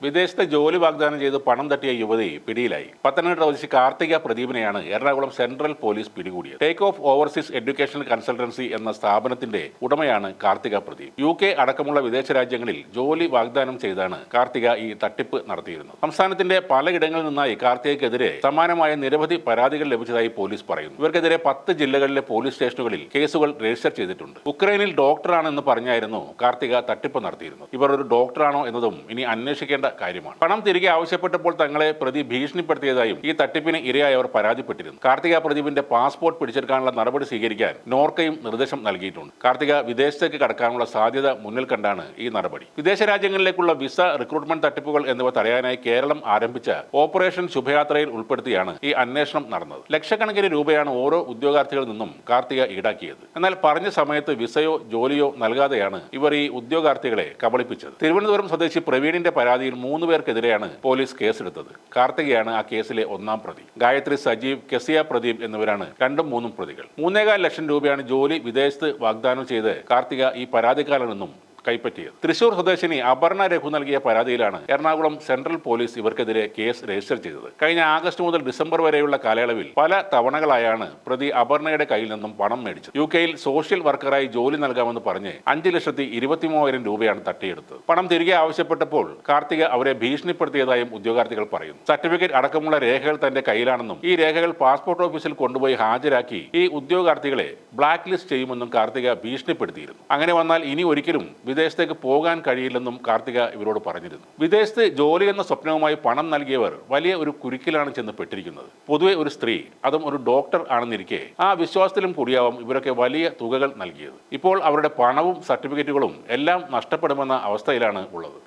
വിദേശത്തെ ജോലി വാഗ്ദാനം ചെയ്ത് പണം തട്ടിയ യുവതി പിടിയിലായി. പത്തനംതിട്ട സ്വദേശി കാർത്തിക പ്രദീപിനെയാണ് എറണാകുളം സെൻട്രൽ പോലീസ് പിടികൂടിയത്. Take off overseas educational consultancy എന്ന സ്ഥാപനത്തിന്റെ ഉടമയാണ് കാർത്തിക പ്രദീപ്. UK അടക്കമുള്ള വിദേശ രാജ്യങ്ങളിൽ ജോലി വാഗ്ദാനം ചെയ്താണ് കാർത്തിക ഈ തട്ടിപ്പ് നടത്തിയിരുന്നത്. സംസ്ഥാനത്തിന്റെ പലയിടങ്ങളിൽ നിന്നായി കാർത്തികയ്ക്കെതിരെ സമാനമായ നിരവധി പരാതികൾ ലഭിച്ചതായി പോലീസ് പറയുന്നു. ഇവർക്കെതിരെ 10 ജില്ലകളിലെ പോലീസ് സ്റ്റേഷനുകളിൽ കേസുകൾ രജിസ്റ്റർ ചെയ്തിട്ടുണ്ട്. ഉക്രൈനിൽ ഡോക്ടറാണെന്ന് പറഞ്ഞായിരുന്നു കാർത്തിക തട്ടിപ്പ് നടത്തിയിരുന്നത്. ഇവർ ഒരു ഡോക്ടറാണോ എന്നതും ഇനി അന്വേഷിക്കേണ്ട കാര്യമാണ്. പണം തിരികെ ആവശ്യപ്പെട്ടപ്പോൾ തങ്ങളെ പ്രതി ഭീഷണിപ്പെടുത്തിയതായും ഈ തട്ടിപ്പിന് ഇരയായവർ പരാതിപ്പെട്ടിരുന്നു. കാർത്തിക പ്രദീപിന്റെ പാസ്പോർട്ട് പിടിച്ചെടുക്കാനുള്ള നടപടി സ്വീകരിക്കാൻ നോർക്കയും നിർദ്ദേശം നൽകിയിട്ടുണ്ട്. കാർത്തിക വിദേശത്തേക്ക് കടക്കാനുള്ള സാധ്യത മുന്നിൽ കണ്ടാണ് ഈ നടപടി. വിദേശ രാജ്യങ്ങളിലേക്കുള്ള വിസ, റിക്രൂട്ട്മെന്റ് തട്ടിപ്പുകൾ എന്നിവ തടയാനായി കേരളം ആരംഭിച്ച ഓപ്പറേഷൻ ശുഭയാത്രയിൽ ഉൾപ്പെടുത്തിയാണ് ഈ അന്വേഷണം നടന്നത്. ലക്ഷക്കണക്കിന് രൂപയാണ് ഓരോ ഉദ്യോഗാർത്ഥികളിൽ നിന്നും കാർത്തിക ഈടാക്കിയത്. എന്നാൽ പറഞ്ഞ സമയത്ത് വിസയോ ജോലിയോ നൽകാതെയാണ് ഇവർ ഈ ഉദ്യോഗാർത്ഥികളെ കബളിപ്പിച്ചത്. തിരുവനന്തപുരം സ്വദേശി പ്രവീണിന്റെ പരാതിയിൽ 3 പേർക്കെതിരെയാണ് പോലീസ് കേസെടുത്തത്. കാർത്തികയാണ് ആ കേസിലെ 1-ാം പ്രതി. ഗായത്രി, സജീവ്, കെസിയ പ്രദീപ് എന്നിവരാണ് 2ഉം 3ഉം പ്രതികൾ. 3.25 ലക്ഷം രൂപയാണ് ജോലി വിദേശത്ത് വാഗ്ദാനം ചെയ്ത് കാർത്തിക ഈ പരാതിക്കാരിൽ നിന്നും കൈപ്പറ്റിയത്. തൃശൂർ സ്വദേശിനി അപർണ രഘു നൽകിയ പരാതിയിലാണ് എറണാകുളം സെൻട്രൽ പോലീസ് ഇവർക്കെതിരെ കേസ് രജിസ്റ്റർ ചെയ്തത്. കഴിഞ്ഞ ആഗസ്റ്റ് മുതൽ ഡിസംബർ വരെയുള്ള കാലയളവിൽ പല തവണകളായാണ് പ്രതി അപർണയുടെ കയ്യിൽ നിന്നും പണം മേടിച്ചത്. UK സോഷ്യൽ വർക്കറായി ജോലി നൽകാമെന്ന് പറഞ്ഞ് 5,23,000 രൂപയാണ് തട്ടിയെടുത്തത്. പണം തിരികെ ആവശ്യപ്പെട്ടപ്പോൾ കാർത്തിക അവരെ ഭീഷണിപ്പെടുത്തിയതായും ഉദ്യോഗാർത്ഥികൾ പറയുന്നു. സർട്ടിഫിക്കറ്റ് അടക്കമുള്ള രേഖകൾ തന്റെ കയ്യിലാണെന്നും ഈ രേഖകൾ പാസ്പോർട്ട് ഓഫീസിൽ കൊണ്ടുപോയി ഹാജരാക്കി ഈ ഉദ്യോഗാർത്ഥികളെ ബ്ലാക്ക് ലിസ്റ്റ് ചെയ്യുമെന്നും കാർത്തിക ഭീഷണിപ്പെടുത്തിയിരുന്നു. അങ്ങനെ വന്നാൽ ഇനി ഒരിക്കലും വിദേശത്തേക്ക് പോകാൻ കഴിയില്ലെന്നും കാർത്തിക ഇവരോട് പറഞ്ഞിരുന്നു. വിദേശത്ത് ജോലി എന്ന സ്വപ്നവുമായി പണം നൽകിയവർ വലിയ ഒരു കുരുക്കിലാണ് ചെന്ന് പെട്ടിരിക്കുന്നത്. പൊതുവെ ഒരു സ്ത്രീ, അതും ഒരു ഡോക്ടർ ആണെന്നിരിക്കെ ആ വിശ്വാസത്തിലും കൂടിയാവും ഇവരൊക്കെ വലിയ തുകകൾ നൽകിയത്. ഇപ്പോൾ അവരുടെ പണവും സർട്ടിഫിക്കറ്റുകളും എല്ലാം നഷ്ടപ്പെടുമെന്ന അവസ്ഥയിലാണ് ഉള്ളത്.